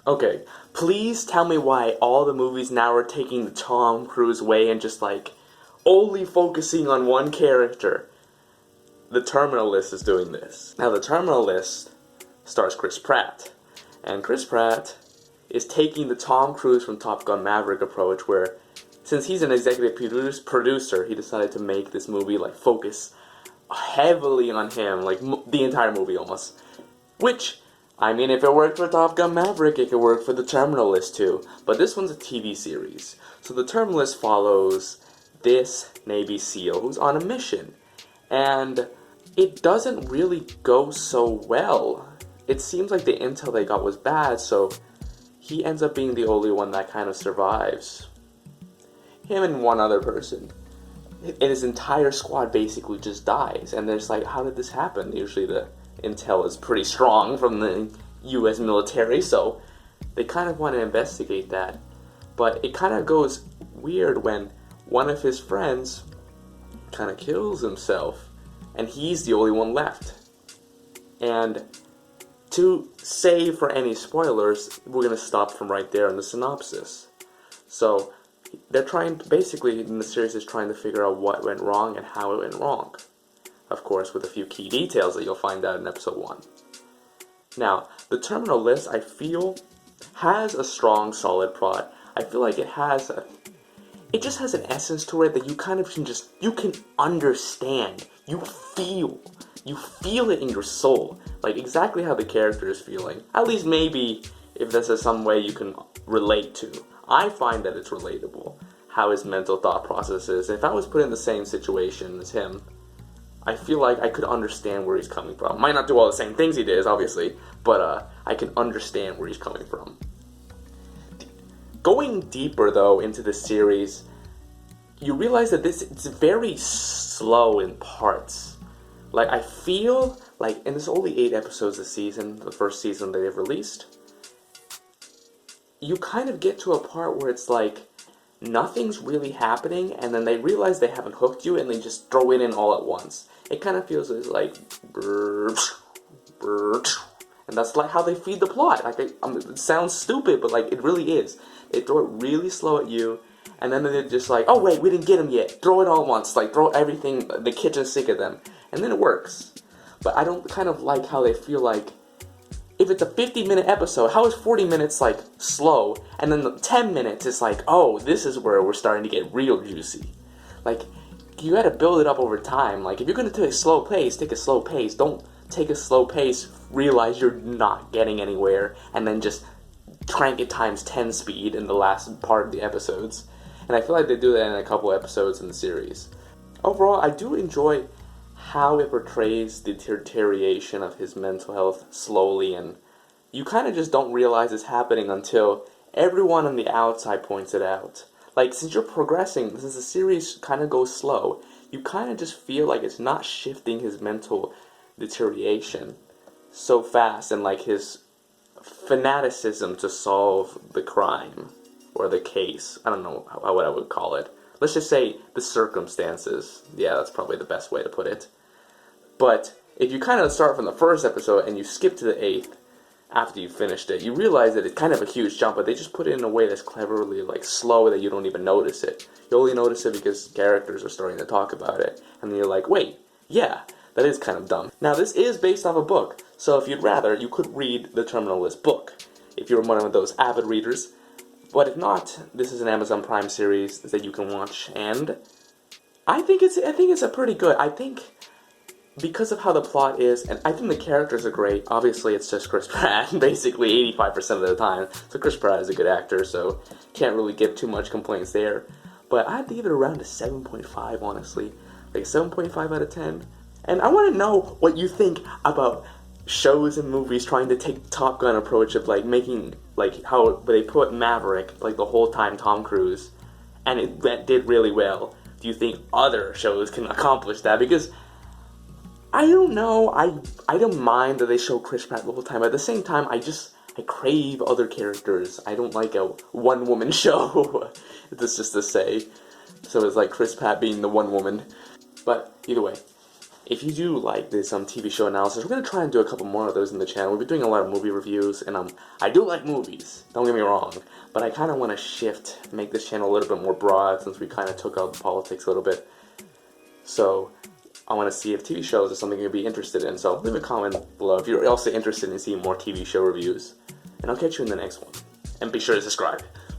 Okay, please tell me why all the movies now are taking the Tom Cruise way and just like only focusing on one character. The Terminal List is doing this. Now, The Terminal List stars Chris Pratt. And Chris Pratt is taking the Tom Cruise from Top Gun Maverick approach where, since he's an executive producer, he decided to make this movie, like, focus heavily on him, like, the entire movie almost. Which, I mean, if it worked for Top Gun Maverick, it could work for The Terminal List too. But this one's a TV series. So The Terminal List follows this Navy SEAL who's on a mission. And it doesn't really go so well. It seems like the intel they got was bad, so he ends up being the only one that kind of survives. Him and one other person. And his entire squad basically just dies. And there's like, how did this happen? Usually the intel is pretty strong from the US military, so they kind of want to investigate that. But it kind of goes weird when one of his friends kind of kills himself, and he's the only one left. And to save for any spoilers, we're going to stop from right there in the synopsis. So they're trying, basically in the series is trying to figure out what went wrong and how it went wrong. Of course, with a few key details that you'll find out in episode 1. Now, The Terminal List, I feel, has a strong, solid plot. I feel like it just has an essence to it that you kind of you can understand. You feel it in your soul. Like exactly how the character is feeling. At least maybe if this is some way you can relate to. I find that it's relatable, how his mental thought process is. If I was put in the same situation as him, I feel like I could understand where he's coming from. Might not do all the same things he did, obviously, but I can understand where he's coming from. Going deeper, though, into the series, you realize that it's very slow in parts. Like, I feel like, and there's only 8 episodes this season, the first season that they've released, you kind of get to a part where it's like, nothing's really happening, and then they realize they haven't hooked you, and they just throw it in all at once. It kind of feels like, and that's like how they feed the plot. Like, it sounds stupid, but like, it really is. They throw it really slow at you, and then they're just like, oh wait, we didn't get him yet. Throw it all at once. Like, throw everything, the kitchen sink at them. And then it works. But I don't kind of like how they feel like, if it's a 50-minute episode, how is 40 minutes, like, slow, and then the 10 minutes is like, oh, this is where we're starting to get real juicy. Like, you gotta build it up over time. Like, if you're gonna take a slow pace, take a slow pace. Don't take a slow pace, realize you're not getting anywhere, and then just crank it times 10 speed in the last part of the episodes. And I feel like they do that in a couple episodes in the series. Overall, I do enjoy how it portrays the deterioration of his mental health slowly, and you kind of just don't realize it's happening until everyone on the outside points it out. Like, since you're progressing, since the series kind of goes slow, you kind of just feel like it's not shifting his mental deterioration so fast, and like his fanaticism to solve the crime or the case. I don't know what I would call it. Let's just say the circumstances. Yeah, that's probably the best way to put it. But if you kind of start from the first episode and you skip to the 8th after you finished it, you realize that it's kind of a huge jump, but they just put it in a way that's cleverly like slow that you don't even notice it. You only notice it because characters are starting to talk about it, and then you're like, wait, yeah, that is kind of dumb. Now, this is based off a book, so if you'd rather, you could read the Terminal List book, if you're one of those avid readers. But if not, this is an Amazon Prime series that you can watch, and I think it's a pretty good. I think because of how the plot is, and I think the characters are great. Obviously, it's just Chris Pratt, basically 85% of the time. So Chris Pratt is a good actor, so can't really give too much complaints there. But I'd give it around a 7.5, honestly, like 7.5 out of 10. And I want to know what you think about shows and movies trying to take Top Gun approach of like making like how they put Maverick like the whole time Tom Cruise, and that did really well. Do you think other shows can accomplish that? Because I don't know, I don't mind that they show Chris Pratt the whole time. At the same time, I crave other characters. I don't like a one-woman show. That's just to say. So it's like Chris Pratt being the one woman. But either way, if you do like this TV show analysis, we're gonna try and do a couple more of those in the channel. We've been doing a lot of movie reviews, and I do like movies. Don't get me wrong, but I kind of want to shift, make this channel a little bit more broad since we kind of took out the politics a little bit. So I want to see if TV shows is something you'd be interested in. So leave a comment below if you're also interested in seeing more TV show reviews, and I'll catch you in the next one. And be sure to subscribe.